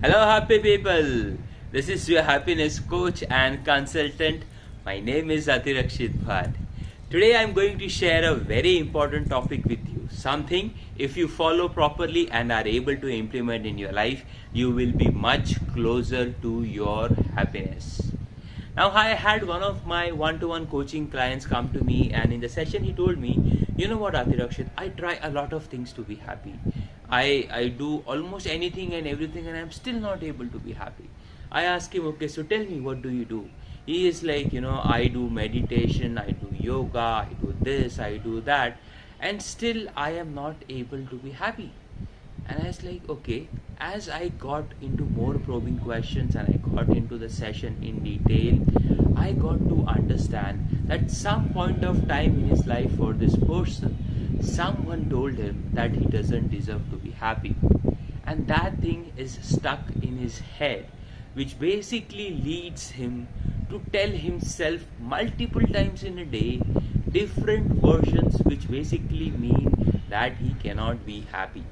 Hello, happy people. This is your happiness coach and consultant. My name is Atirakshit. Today, I'm going to share a very important topic with you. Something, if you follow properly and are able to implement in your life, you will be much closer to your happiness. Now, I had one of my one-to-one coaching clients come to me, and in the session, he told me, "You know what, Atirakshit? I try a lot of things to be happy. I do almost anything and everything, and I'm still not able to be happy." I asked him, "Okay, so tell me, what do you do?" He is like, I do meditation, I do yoga, I do this, I do that, and still I am not able to be happy. And I was like, okay. As I got into more probing questions and I got into the session in detail, I got to understand that some point of time in his life for this person, someone told him that he doesn't deserve to be happy. And that thing is stuck in his head, which basically leads him to tell himself multiple times in a day different versions, which basically mean that he cannot be happy.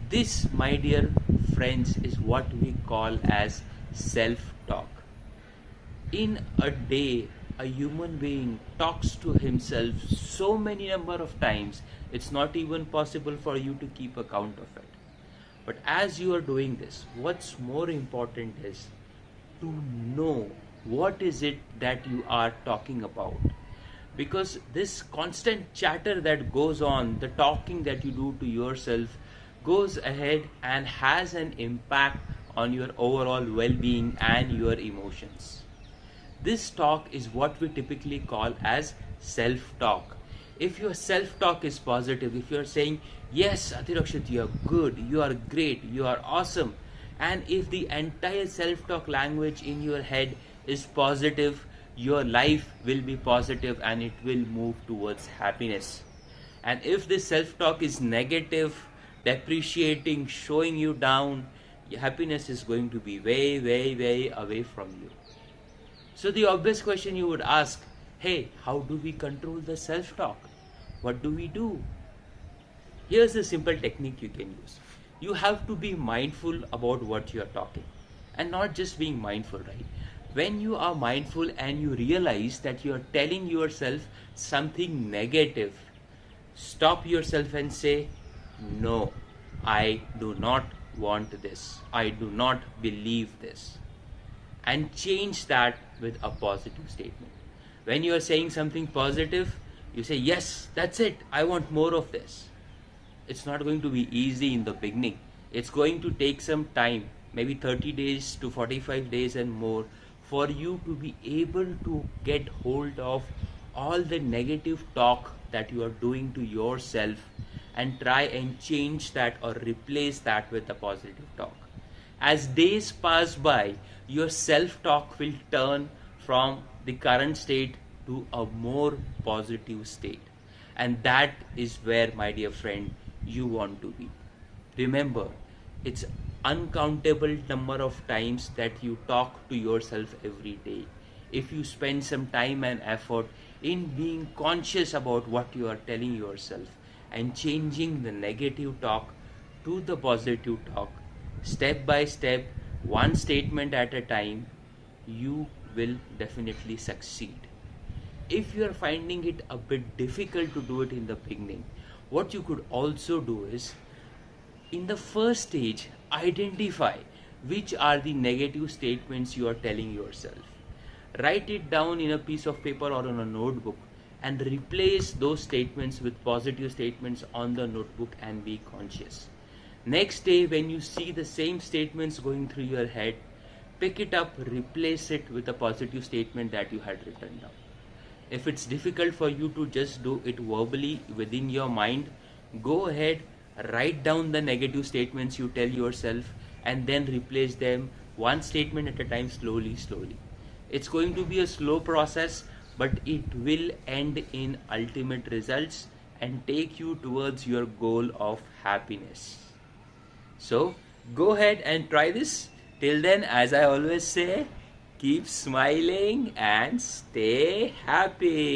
This, my dear friends, is what we call as self-talk. In a day, a human being talks to himself so many number of times, it's not even possible for you to keep account of it. But as you are doing this, what's more important is to know what is it that you are talking about. Because this constant chatter that goes on, the talking that you do to yourself, goes ahead and has an impact on your overall well-being and your emotions. This talk is what we typically call as self-talk. If your self-talk is positive, if you're saying, yes, Atirakshit, you are good, you are great, you are awesome, and if the entire self-talk language in your head is positive, your life will be positive and it will move towards happiness. And if this self-talk is negative, depreciating, showing you down, your happiness is going to be way, way, way away from you. So the obvious question you would ask, hey, how do we control the self-talk? What do we do? Here's a simple technique you can use. You have to be mindful about what you are talking, and not just being mindful, right? When you are mindful and you realize that you are telling yourself something negative, stop yourself and say, no, I do not want this. I do not believe this. And change that with a positive statement. When you are saying something positive, you say, yes, that's it. I want more of this. It's not going to be easy in the beginning. It's going to take some time, maybe 30 days to 45 days and more, for you to be able to get hold of all the negative talk that you are doing to yourself and try and change that or replace that with a positive talk. As days pass by, your self-talk will turn from the current state to a more positive state. And that is where, my dear friend, you want to be. Remember, it's uncountable number of times that you talk to yourself every day. If you spend some time and effort in being conscious about what you are telling yourself and changing the negative talk to the positive talk, step by step, one statement at a time, you will definitely succeed. If you are finding it a bit difficult to do it in the beginning, what you could also do is, in the first stage, identify which are the negative statements you are telling yourself. Write it down in a piece of paper or on a notebook and replace those statements with positive statements on the notebook and be conscious. Next day, when you see the same statements going through your head, pick it up, replace it with a positive statement that you had written down. If it's difficult for you to just do it verbally within your mind, go ahead, write down the negative statements you tell yourself and then replace them one statement at a time, slowly, slowly. It's going to be a slow process, but it will end in ultimate results and take you towards your goal of happiness. So go ahead and try this. Till then, as I always say, keep smiling and stay happy.